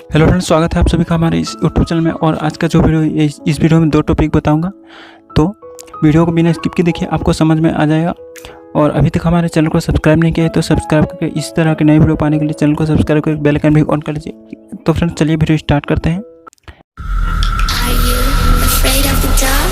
Hello friends, स्वागत है आप सभी का हमारे इस यूट्यूब चैनल में। और आज का जो वीडियो है इस वीडियो में दो टॉपिक बताऊंगा, तो वीडियो को बिना स्किप के देखिए, आपको समझ में आ जाएगा। और अभी तक हमारे चैनल को सब्सक्राइब नहीं किया है तो सब्सक्राइब करके इस तरह के नए वीडियो पाने के लिए चैनल को सब्सक्राइब करके बेल आइकन भी ऑन कर लीजिए। तो फ्रेंड्स चलिए वीडियो स्टार्ट करते हैं। Are you afraid of the dark?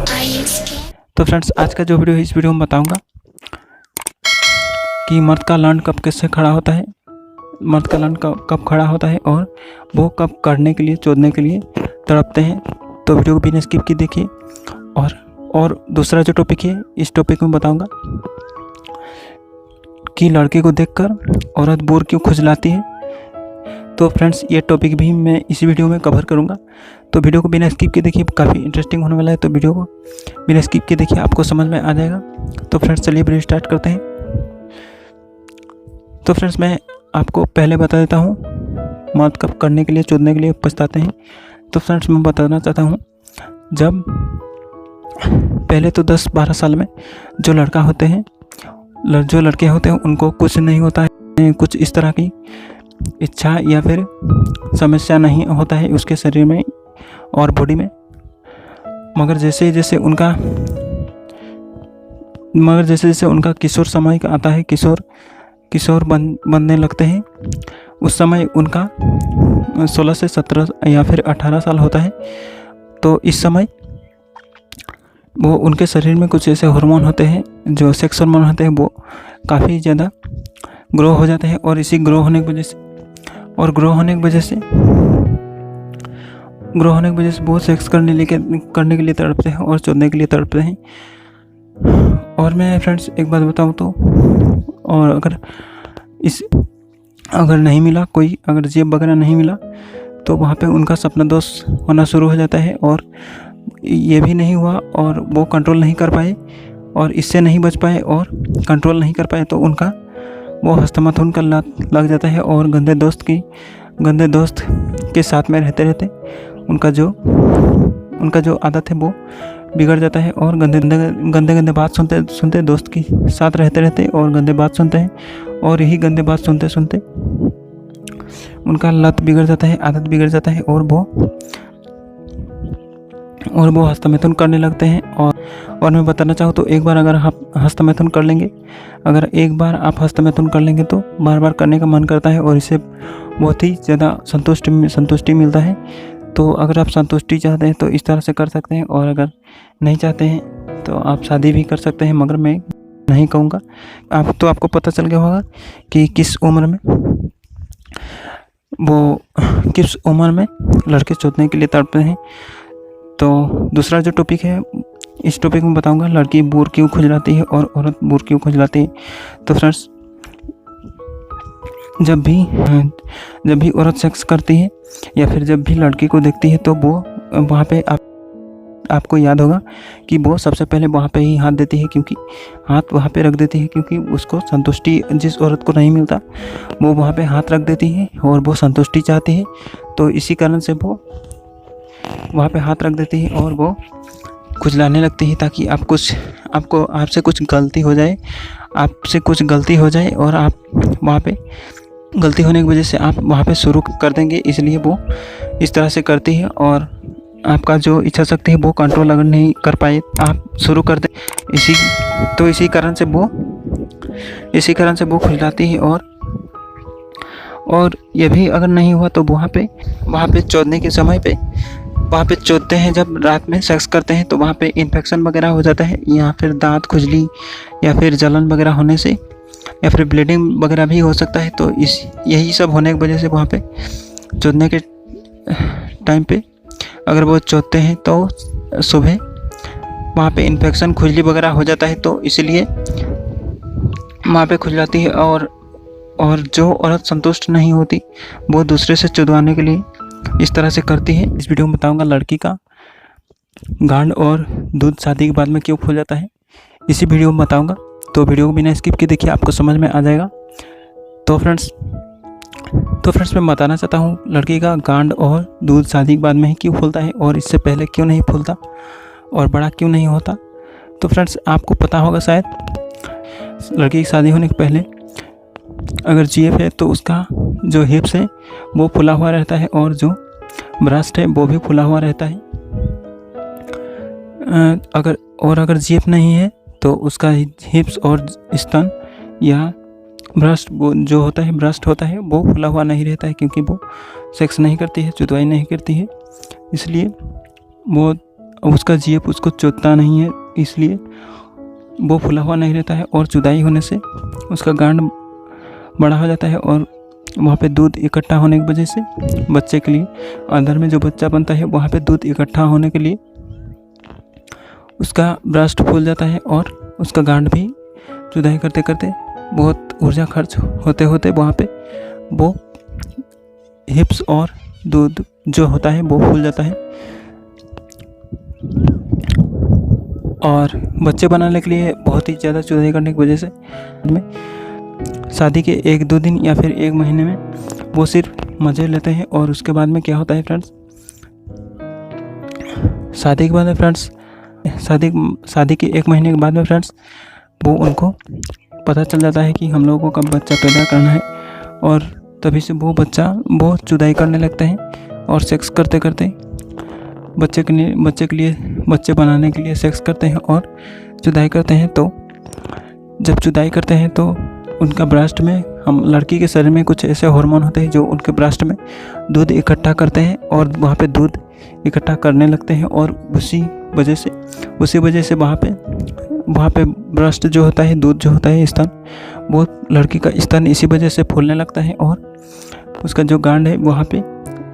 Are you scared? तो फ्रेंड्स आज का जो वीडियो है इस वीडियो में बताऊंगा कि मर्द का लंड कब किससे खड़ा होता है, मर्द का लंड कब खड़ा होता है और वो कब करने के लिए चोदने के लिए तड़पते हैं। तो वीडियो को बिना स्किप की देखिए। और दूसरा जो टॉपिक है इस टॉपिक में बताऊंगा कि लड़के को देखकर औरत बोर क्यों खुजलाती है। तो फ्रेंड्स ये टॉपिक भी मैं इसी वीडियो में कवर करूंगा, तो वीडियो को बिना स्किप के देखिए, काफ़ी इंटरेस्टिंग होने वाला है। तो वीडियो को बिना स्किप के देखिए, आपको समझ में आ जाएगा। तो फ्रेंड्स चलिए वीडियो स्टार्ट करते हैं। तो फ्रेंड्स मैं आपको पहले बता देता हूँ मर्द कब करने के लिए चोदने के लिए पछताते हैं। तो फ्रेंड्स मैं बताना चाहता हूँ, जब पहले तो 10-12 साल में जो लड़के होते हैं उनको कुछ नहीं होता है, कुछ इस तरह की इच्छा या फिर समस्या नहीं होता है उसके शरीर में और बॉडी में। मगर जैसे जैसे उनका किशोर समय का आता है, किशोर बनने लगते हैं, उस समय उनका 16 से 17 या फिर 18 साल होता है। तो इस समय वो उनके शरीर में कुछ ऐसे हार्मोन होते हैं, जो सेक्स हार्मोन होते हैं, वो काफ़ी ज़्यादा ग्रो हो जाते हैं। और इसी ग्रो होने की वजह से वो सेक्स करने के लिए तड़पते हैं और चोदने के लिए तड़पते हैं। और मैं फ्रेंड्स एक बात बताऊं तो, और अगर नहीं मिला कोई, अगर जेब वगैरह नहीं मिला तो वहाँ पे उनका सपना दोष होना शुरू हो जाता है। और ये भी नहीं हुआ और वो कंट्रोल नहीं कर पाए और इससे नहीं बच पाए और कंट्रोल नहीं कर पाए, तो उनका वो हस्तमैथुन का लग जाता है। और गंदे दोस्त के साथ में रहते उनका जो आदत है वो बिगड़ जाता है। और गंदे बात सुनते दोस्त के साथ रहते और गंदे बात सुनते हैं, और यही गंदे बात सुनते उनका लत बिगड़ जाता है, आदत बिगड़ जाता है, और वो हस्तमैथुन करने लगते हैं। और मैं बताना चाहूँ तो एक बार अगर आप हस्तमैथुन कर लेंगे तो बार बार करने का मन करता है और इससे बहुत ही ज़्यादा संतुष्टि मिलता है। तो अगर आप संतुष्टि चाहते हैं तो इस तरह से कर सकते हैं, और अगर नहीं चाहते हैं तो आप शादी भी कर सकते हैं। मगर मैं नहीं कहूँगा, आपको पता चल गया होगा कि किस उम्र में लड़के चोदने के लिए तड़पते हैं। तो दूसरा जो टॉपिक है इस टॉपिक में बताऊंगा लड़की बोर क्यों खुजलाती है और औरत बोर क्यों खुजलाती है। तो फ्रेंड्स जब भी औरत सेक्स करती है या फिर जब भी लड़की को देखती है तो वो वहाँ पे आपको याद होगा कि वो सबसे पहले वहाँ पे ही हाथ देती है, क्योंकि हाथ वहाँ पे रख देती है, क्योंकि उसको संतुष्टि जिस औरत को नहीं मिलता वो वहाँ पे हाथ रख देती है और वो संतुष्टि चाहती है। तो इसी कारण से वो वहाँ पे हाथ रख देती है और वो खुजलाने लगती है, ताकि आपसे कुछ गलती हो जाए और आप वहाँ पे गलती होने की वजह से आप वहाँ पे शुरू कर देंगे। इसलिए वो इस तरह से करती है और आपका जो इच्छा शक्ति है वो कंट्रोल अगर नहीं कर पाए आप शुरू कर दें। इसी कारण से वो खुजलाती है। और ये भी अगर नहीं हुआ तो वहाँ पे चोदने के समय पे वहाँ पे चोदते हैं, जब रात में सेक्स करते हैं तो वहाँ पे इन्फेक्शन वगैरह हो जाता है, या फिर दांत खुजली या फिर जलन वगैरह होने से या फिर ब्लीडिंग वगैरह भी हो सकता है। तो यही सब होने की वजह से वहाँ पे चोदने के टाइम पे अगर वो चोदते हैं तो सुबह वहाँ पे इन्फेक्शन खुजली वगैरह हो जाता है, तो इसलिए वहाँ पे खुजलाती है। और जो औरत संतुष्ट नहीं होती वो दूसरे से चुदवाने के लिए इस तरह से करती है। इस वीडियो में बताऊंगा लड़की का गांड और दूध शादी के बाद में क्यों फूल जाता है, इसी वीडियो में बताऊंगा। तो वीडियो को बिना स्किप के देखिए, आपको समझ में आ जाएगा। तो फ्रेंड्स मैं बताना चाहता हूँ लड़की का गांड और दूध शादी के बाद में ही क्यों फूलता है और इससे पहले क्यों नहीं फूलता और बड़ा क्यों नहीं होता। तो फ्रेंड्स आपको पता होगा शायद लड़की की शादी होने के पहले अगर जीएफ है तो उसका जो हिप्स है वो फुला हुआ रहता है और जो ब्रेस्ट है वो भी फुला हुआ रहता है। अगर जीएफ नहीं है तो उसका हिप्स और स्तन या ब्रेस्ट जो होता है ब्रेस्ट होता है वो फुला हुआ नहीं रहता है, क्योंकि वो सेक्स नहीं करती है, जुदाई नहीं करती है, इसलिए वो उसका जीएफ उसको चोदता नहीं है, इसलिए वो फुला हुआ नहीं रहता है। और जुदाई होने से उसका गांड बड़ा हो जाता है और वहाँ पे दूध इकट्ठा होने की वजह से बच्चे के लिए अंदर में जो बच्चा बनता है वहाँ पे दूध इकट्ठा होने के लिए उसका ब्रेस्ट फूल जाता है और उसका गांड भी जुदाई करते करते बहुत ऊर्जा खर्च होते होते वहाँ पे वो हिप्स और दूध जो होता है वो फूल जाता है। और बच्चे बनाने के लिए बहुत ही ज़्यादा जुदाई करने की वजह से में शादी के 1-2 दिन या फिर 1 महीने में वो सिर्फ मज़े लेते हैं। और उसके बाद में क्या होता है फ्रेंड्स, शादी के बाद में फ्रेंड्स शादी के 1 महीने के बाद में फ्रेंड्स वो उनको पता चल जाता है कि हम लोगों को कब बच्चा पैदा करना है, और तभी से वो जुदाई करने लगते हैं और सेक्स करते करते बच्चे बनाने के लिए सेक्स करते हैं और जुदाई करते हैं। तो जब जुदाई करते हैं तो उनका ब्रेस्ट में लड़की के शरीर में कुछ ऐसे हार्मोन होते हैं जो उनके ब्रेस्ट में दूध इकट्ठा करते हैं और वहाँ पे दूध इकट्ठा करने लगते हैं, और उसी वजह से वहाँ पे ब्रेस्ट जो होता है, दूध जो होता है, स्तन, वो लड़की का स्तन इसी वजह से फूलने लगता है और उसका जो गांड है वहाँ पे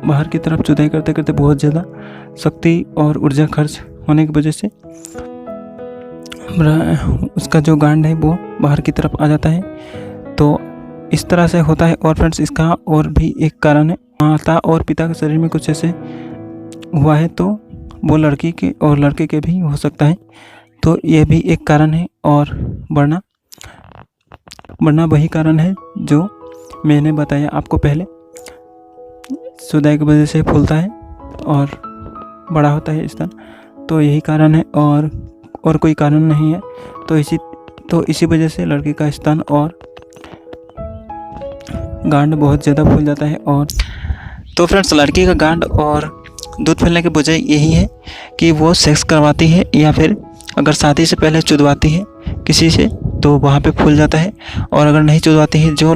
बाहर की तरफ जुदाई करते करते बहुत ज़्यादा शक्ति और ऊर्जा खर्च होने की वजह से उसका जो गांड है वो बाहर की तरफ आ जाता है। तो इस तरह से होता है। और फ्रेंड्स इसका और भी एक कारण है, माता और पिता के शरीर में कुछ ऐसे हुआ है तो वो लड़की के और लड़के के भी हो सकता है, तो ये भी एक कारण है। और वरना वही कारण है जो मैंने बताया आपको पहले, जुदाई की वजह से फूलता है और बड़ा होता है स्तन, तो यही कारण है और कोई कारण नहीं है। तो इसी वजह से लड़की का स्तन और गांड बहुत ज़्यादा फूल जाता है। और तो फ्रेंड्स लड़की का गांड और दूध फूलने की वजह यही है कि वो सेक्स करवाती है या फिर अगर शादी से पहले चुदवाती है किसी से तो वहाँ पे फूल जाता है, और अगर नहीं चुदवाती है जो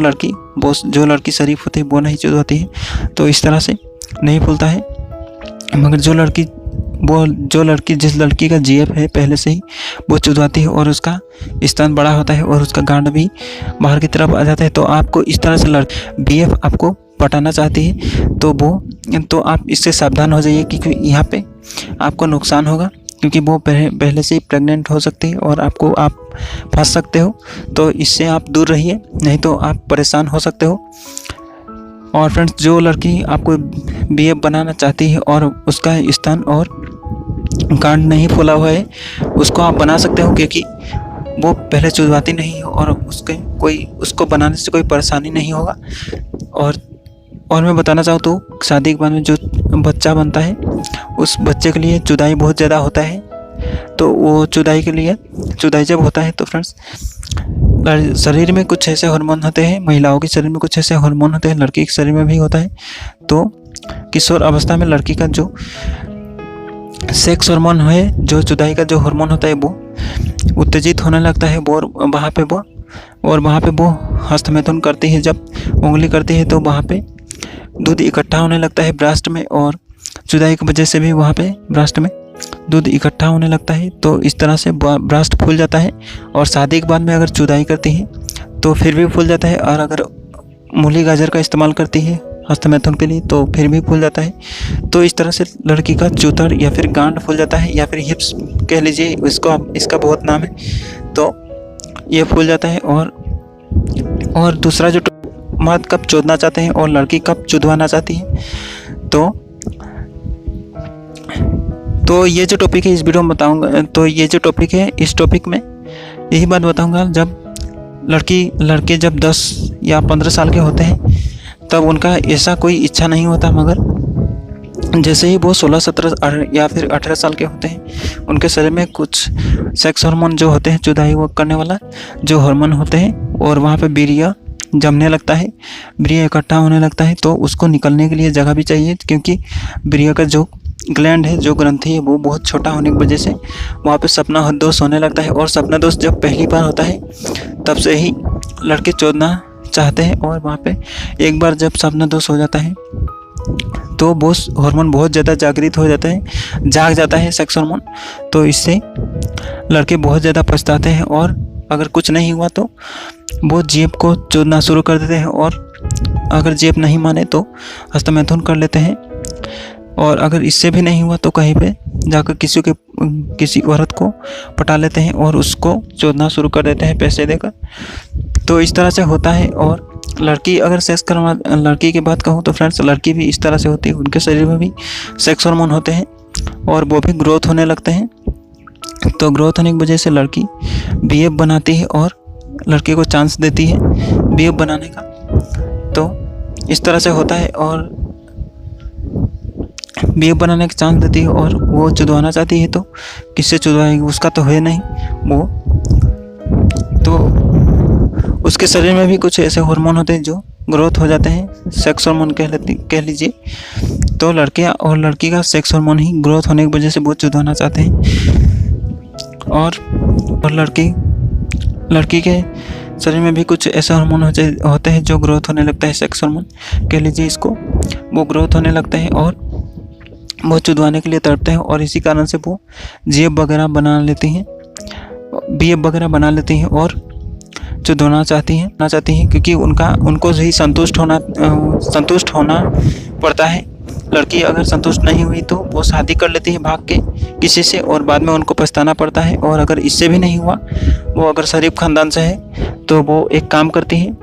लड़की शरीफ होती है वो नहीं चुदवाती है तो इस तरह से नहीं फूलता है। मगर जिस लड़की का जीएफ है पहले से ही वो चुदवाती है और उसका स्तन बड़ा होता है और उसका गांड भी बाहर की तरफ आ जाता है, तो आपको इस तरह से बीएफ आपको पटाना चाहती है तो आप इससे सावधान हो जाइए, क्योंकि यहाँ पे आपको नुकसान होगा, क्योंकि वो पहले से ही प्रेग्नेंट हो सकती है और आप फंस सकते हो। तो इससे आप दूर रहिए, नहीं तो आप परेशान हो सकते हो। और फ्रेंड्स जो लड़की आपको बीएफ बनाना चाहती है और उसका स्तन और गांड नहीं फूला हुआ है उसको आप बना सकते हो, क्योंकि वो पहले चुदवाती नहीं है और उसको बनाने से कोई परेशानी नहीं होगा। और मैं बताना चाहूँ तो शादी के बाद में जो बच्चा बनता है उस बच्चे के लिए जुदाई बहुत ज़्यादा होता है। तो वो जुदाई जब होता है तो फ्रेंड्स शरीर में कुछ ऐसे हार्मोन होते हैं, महिलाओं के शरीर में कुछ ऐसे हार्मोन होते हैं, लड़की के शरीर में भी होता है। तो किशोर अवस्था में लड़की का जो सेक्स हार्मोन है, जो जुदाई का जो हार्मोन होता है वो उत्तेजित होने लगता है और वहाँ पे वो हस्तमैथुन करती है, जब उंगली करती है तो वहाँ पे दूध इकट्ठा होने लगता है ब्रेस्ट में, और जुदाई की वजह से भी वहाँ पे ब्रेस्ट में दूध इकट्ठा होने लगता है। तो इस तरह से ब्रेस्ट फूल जाता है। और शादी के बाद में अगर जुदाई करती है तो फिर भी फूल जाता है, और अगर मूली गाजर का इस्तेमाल करती है हस्तमैथुन के लिए तो फिर भी फूल जाता है। तो इस तरह से लड़की का चूतर या फिर गांड फूल जाता है, या फिर हिप्स कह लीजिए इसका बहुत नाम है, तो ये फूल जाता है। और दूसरा जो मर्द कब चोदना चाहते हैं और लड़की कब चुदवाना चाहती है, तो ये जो टॉपिक है इस वीडियो में बताऊंगा। तो ये जो टॉपिक है इस टॉपिक में यही बात बताऊंगा, जब लड़के जब 10 या 15 साल के होते हैं तब उनका ऐसा कोई इच्छा नहीं होता, मगर जैसे ही वो 16, 17 या फिर 18 साल के होते हैं उनके शरीर में कुछ सेक्स हार्मोन जो होते हैं, जुदाई वो करने वाला जो हार्मोन होते हैं, और वहाँ पे वीर्य जमने लगता है, वीर्य इकट्ठा होने लगता है, तो उसको निकलने के लिए जगह भी चाहिए, क्योंकि वीर्य का जो ग्लैंड है, जो ग्रंथि है, वो बहुत छोटा होने की वजह से वहाँ पे सपना दोष होने लगता है। और सपना दोष जब पहली बार होता है तब से ही लड़के चोदना चाहते हैं, और वहाँ पे एक बार जब सपना दोष हो जाता है तो वो हार्मोन बहुत ज़्यादा जागृत हो जाता है, जाग जाता है सेक्स हार्मोन। तो इससे लड़के बहुत ज़्यादा पछताते हैं, और अगर कुछ नहीं हुआ तो वो जेब को चोदना शुरू कर देते हैं, और अगर जेब नहीं माने तो हस्तमैथुन कर लेते हैं। और अगर इससे भी नहीं हुआ तो कहीं पे जाकर किसी औरत को पटा लेते हैं और उसको चोदना शुरू कर देते हैं पैसे देकर। तो इस तरह से होता है। और लड़की अगर लड़की की बात कहूँ तो फ्रेंड्स, लड़की भी इस तरह से होती है, उनके शरीर में भी सेक्स हार्मोन होते हैं और वो भी ग्रोथ होने लगते हैं। तो ग्रोथ होने की वजह से लड़की बीएफ बनाती है और लड़के को चांस देती है बीएफ बनाने का। तो इस तरह से होता है, और बीएफ बनाने का चांस देती है और वो चुदवाना चाहती है, तो किससे चुदवाएगी, उसका तो है नहीं वो। तो उसके शरीर में भी कुछ ऐसे हार्मोन होते हैं जो ग्रोथ हो जाते हैं, सेक्स हार्मोन कह लीजिए। तो लड़के और लड़की का सेक्स हार्मोन ही ग्रोथ होने की वजह से वो चुदवाना चाहते हैं। और लड़की के शरीर में भी कुछ ऐसे हार्मोन होते हैं जो ग्रोथ होने लगता है, सेक्स हार्मोन कह लीजिए इसको। वो ग्रोथ होने लगते हैं और वो चुदवाने के लिए तड़पते हैं, और इसी कारण से वो जेब वगैरह बना लेती हैं, बीएफ वगैरह बना लेती हैं और चुदवाना चाहती हैं, क्योंकि उनको ही संतुष्ट होना पड़ता है। लड़की अगर संतुष्ट नहीं हुई तो वो शादी कर लेती है भाग के किसी से, और बाद में उनको पछताना पड़ता है। और अगर इससे भी नहीं हुआ, वो अगर शरीफ खानदान से है, तो वो एक काम करती है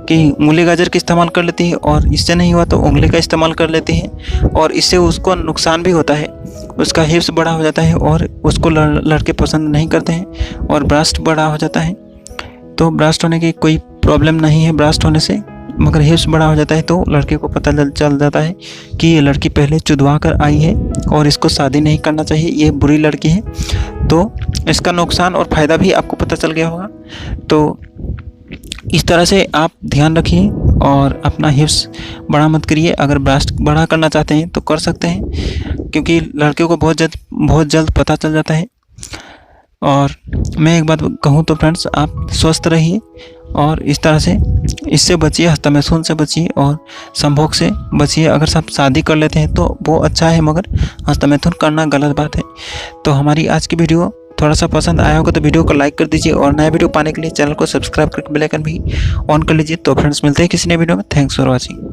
कि मूली गाजर का इस्तेमाल कर लेती है, और इससे नहीं हुआ तो उंगली का इस्तेमाल कर लेती है। और इससे उसको नुकसान भी होता है, उसका हिप्स बड़ा हो जाता है और उसको लड़के पसंद नहीं करते हैं, और ब्रेस्ट बड़ा हो जाता है। तो ब्रेस्ट होने की कोई प्रॉब्लम नहीं है ब्रेस्ट होने से, मगर हिप्स बड़ा हो जाता है तो लड़के को पता चल जाता है कि ये लड़की पहले चुदवा कर आई है और इसको शादी नहीं करना चाहिए, ये बुरी लड़की है। तो इसका नुकसान और फ़ायदा भी आपको पता चल गया होगा। तो इस तरह से आप ध्यान रखिए और अपना हिप्स बड़ा मत करिए। अगर ब्रेस्ट बड़ा करना चाहते हैं तो कर सकते हैं, क्योंकि लड़के को बहुत जल्द पता चल जाता है। और मैं एक बात कहूँ तो फ्रेंड्स, आप स्वस्थ रहिए और इस तरह से इससे बचिए, हस्तमैथुन से बचिए और संभोग से बचिए। अगर सब शादी कर लेते हैं तो वो अच्छा है, मगर हस्तमैथुन करना गलत बात है। तो हमारी आज की वीडियो थोड़ा सा पसंद आया होगा तो वीडियो को लाइक कर दीजिए, और नया वीडियो पाने के लिए चैनल को सब्सक्राइब करके बेल आइकन भी ऑन कर लीजिए। तो फ्रेंड्स, मिलते हैं किसी नए वीडियो में। Thanks for watching.